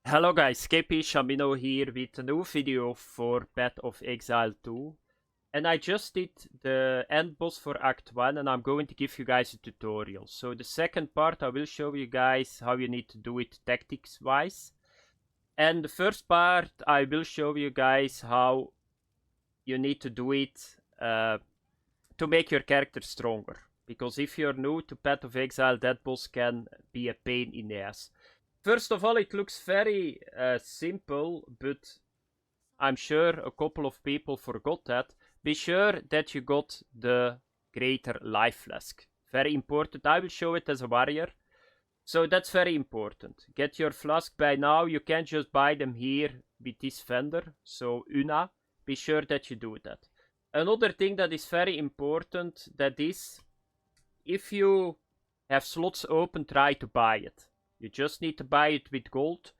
Hello guys, KP Shamino here with a new video for Path of Exile 2. And I just did the end boss for Act 1 and I'm going to give you guys a tutorial. So the second part I will show you guys how you need to do it tactics wise. And the first part I will show you guys how you need to do it to make your character stronger. Because if you're new to Path of Exile, that boss can be a pain in the ass. First of all, it looks very simple, but I'm sure a couple of people forgot that. Be sure that you got the greater life flask. Very important. I will show it as a warrior. So that's very important. Get your flask. By now, you can't just buy them here with this vendor. So Una, be sure that you do that. Another thing that is very important, that is, if you have slots open, try to buy it. You just need to buy it with gold.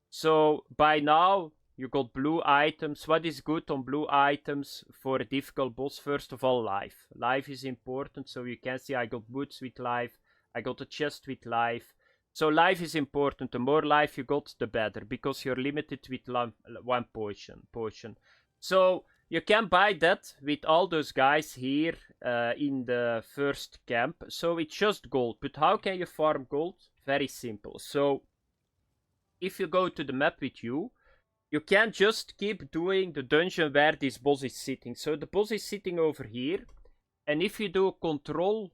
So by now you got blue items. What is good on blue items for a difficult boss? First of all, life. Life is important. So you can see I got boots with life. I got a chest with life. So life is important. The more life you got, the better. Because you're limited with one potion. So you can buy that with all those guys here in the first camp. So it's just gold. But how can you farm gold? Very simple. So if you go to the map with you can just keep doing the dungeon where this boss is sitting. So the boss is sitting over here. And if you do control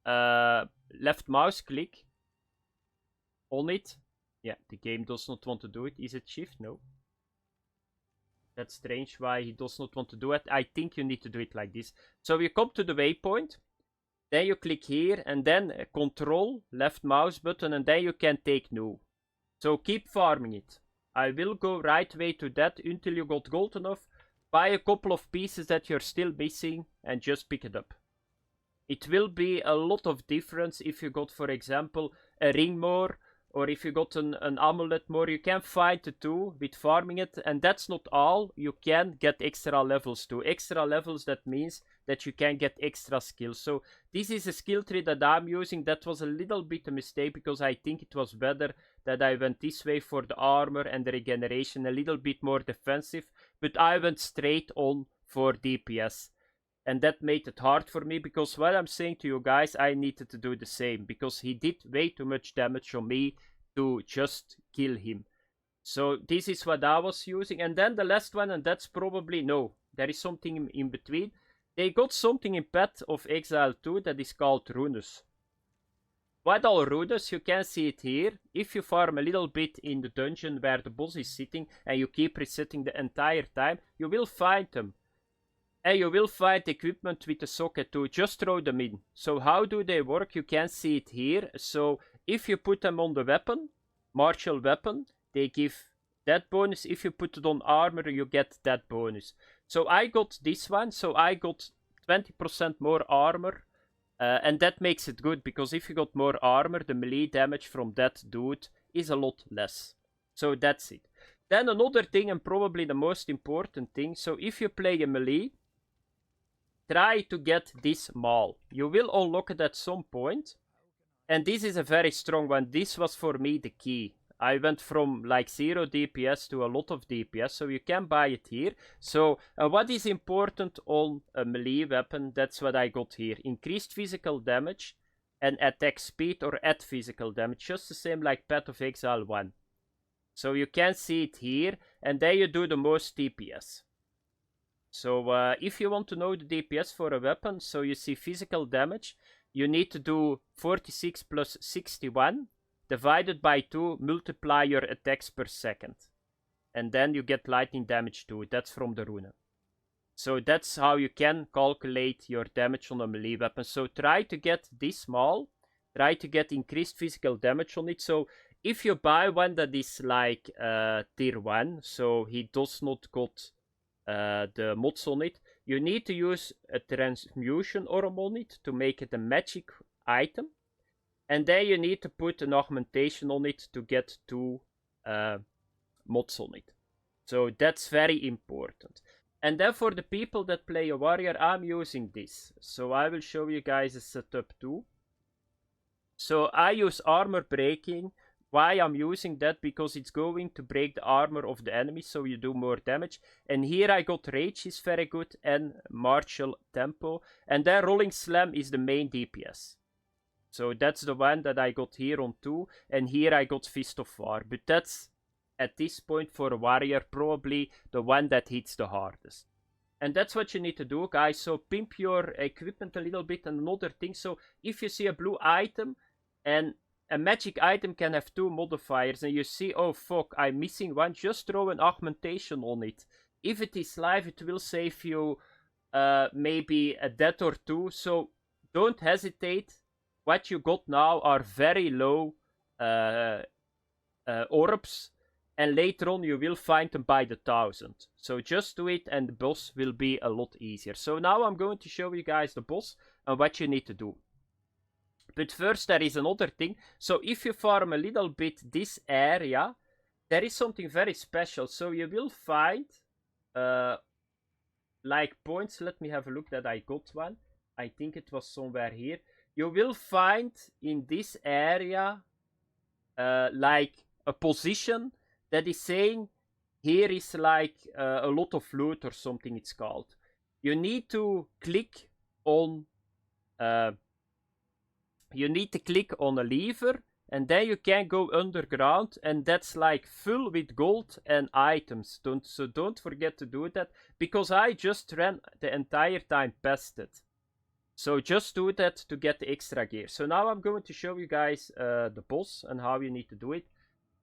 left mouse click on it. Yeah, the game does not want to do it. Is it shift? No. That's strange why he does not want to do it. I think you need to do it like this. So you come to the waypoint. Then you click here and then control left mouse button and then you can take new. So keep farming it. I will go right way to that until you got gold enough. Buy a couple of pieces that you're still missing and just pick it up. It will be a lot of difference if you got, for example, a ring more or if you got an amulet more. You can find the two with farming it, and that's not all. You can get extra levels too. Extra levels, that means that you can get extra skills. So this is a skill tree that I'm using. That was a little bit a mistake because I think it was better that I went this way for the armor and the regeneration, a little bit more defensive, but I went straight on for DPS. And that made it hard for me, because what I'm saying to you guys, I needed to do the same, because he did way too much damage on me to just kill him. So this is what I was using. And then the last one, and that's probably, no, there is something in between. They got something in Path of Exile 2 that is called runes. What are runes? You can see it here. If you farm a little bit in the dungeon where the boss is sitting and you keep resetting the entire time, you will find them. And you will find equipment with a socket too. Just throw them in. So how do they work? You can see it here. So if you put them on the weapon, martial weapon, they give that bonus. If you put it on armor, you get that bonus. So I got this one. So I got 20% more armor. And that makes it good, because if you got more armor, the melee damage from that dude is a lot less. So that's it. Then another thing, and probably the most important thing. So if you play a melee, try to get this maul. You will unlock it at some point. And this is a very strong one. This was for me the key. I went from like 0 DPS to a lot of DPS. So you can buy it here. So what is important on a melee weapon? That's what I got here. Increased physical damage and attack speed, or add physical damage. Just the same like Path of Exile 1. So you can see it here. And then you do the most DPS. So if you want to know the DPS for a weapon, so you see physical damage, you need to do 46 plus 61 divided by 2, multiply your attacks per second. And then you get lightning damage too. That's from the rune. So that's how you can calculate your damage on a melee weapon. So try to get this small. Try to get increased physical damage on it. So if you buy one that is like tier 1, so he does not got the mods on it, you need to use a transmutation orb on it to make it a magic item, and then you need to put an augmentation on it to get 2 mods on it. So that's very important. And then for the people that play a warrior, I'm using this. So I will show you guys a setup too. So I use armor breaking Why I'm using that? Because it's going to break the armor of the enemy, so you do more damage. And here I got Rage is very good, and Martial Tempo. And then Rolling Slam is the main DPS. So that's the one that I got here on 2. And here I got Fist of War. But that's, at this point for a warrior, probably the one that hits the hardest. And that's what you need to do, guys. So pimp your equipment a little bit. And another thing, so if you see a blue item, and a magic item can have 2 modifiers, and you see, oh fuck, I'm missing one, just throw an augmentation on it. If it is live, it will save you maybe a death or 2, so don't hesitate. What you got now are very low orbs, and later on you will find them by the 1,000. So just do it and the boss will be a lot easier. So now I'm going to show you guys the boss and what you need to do. But first there is another thing. So if you farm a little bit this area, there is something very special. So you will find like points. Let me have a look that I got one. I think it was somewhere here. You will find in this area like a position that is saying here is like a lot of loot or something it's called. You need to click on a lever, and then you can go underground, and that's like full with gold and items. So don't forget to do that, because I just ran the entire time past it. So just do that to get the extra gear. So now I'm going to show you guys the boss and how you need to do it.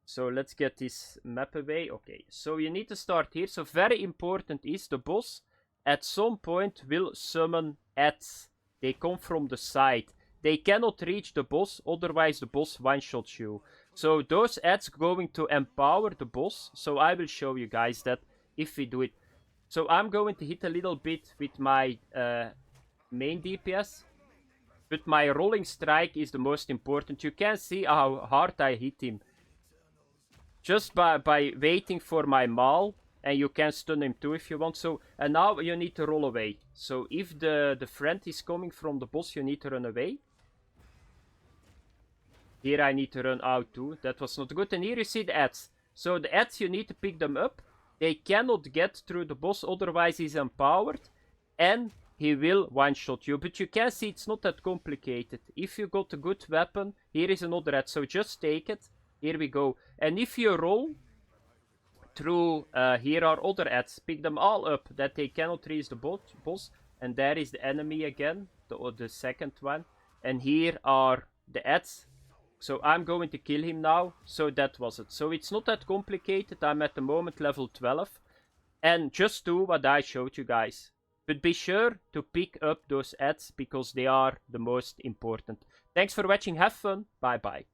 So let's get this map away. Okay, so you need to start here. So very important is the boss at some point will summon ads. They come from the side. They cannot reach the boss, otherwise the boss one-shots you. So those ads going to empower the boss. So I will show you guys that if we do it. So I'm going to hit a little bit with my main DPS. But my rolling strike is the most important. You can see how hard I hit him. Just by waiting for my maul. And you can stun him too if you want. So, and now you need to roll away. So if the friend is coming from the boss, you need to run away. Here I need to run out too. That was not good. And here you see the ads. So the ads, you need to pick them up. They cannot get through the boss, otherwise he's empowered. And he will one-shot you. But you can see it's not that complicated. If you got a good weapon, here is another ad. So just take it. Here we go. And if you roll through, here are other ads. Pick them all up, that they cannot reach the boss. And there is the enemy again, the second one. And here are the ads. So I'm going to kill him now. So that was it. So it's not that complicated. I'm at the moment level 12. And just do what I showed you guys. But be sure to pick up those ads, because they are the most important. Thanks for watching. Have fun. Bye bye.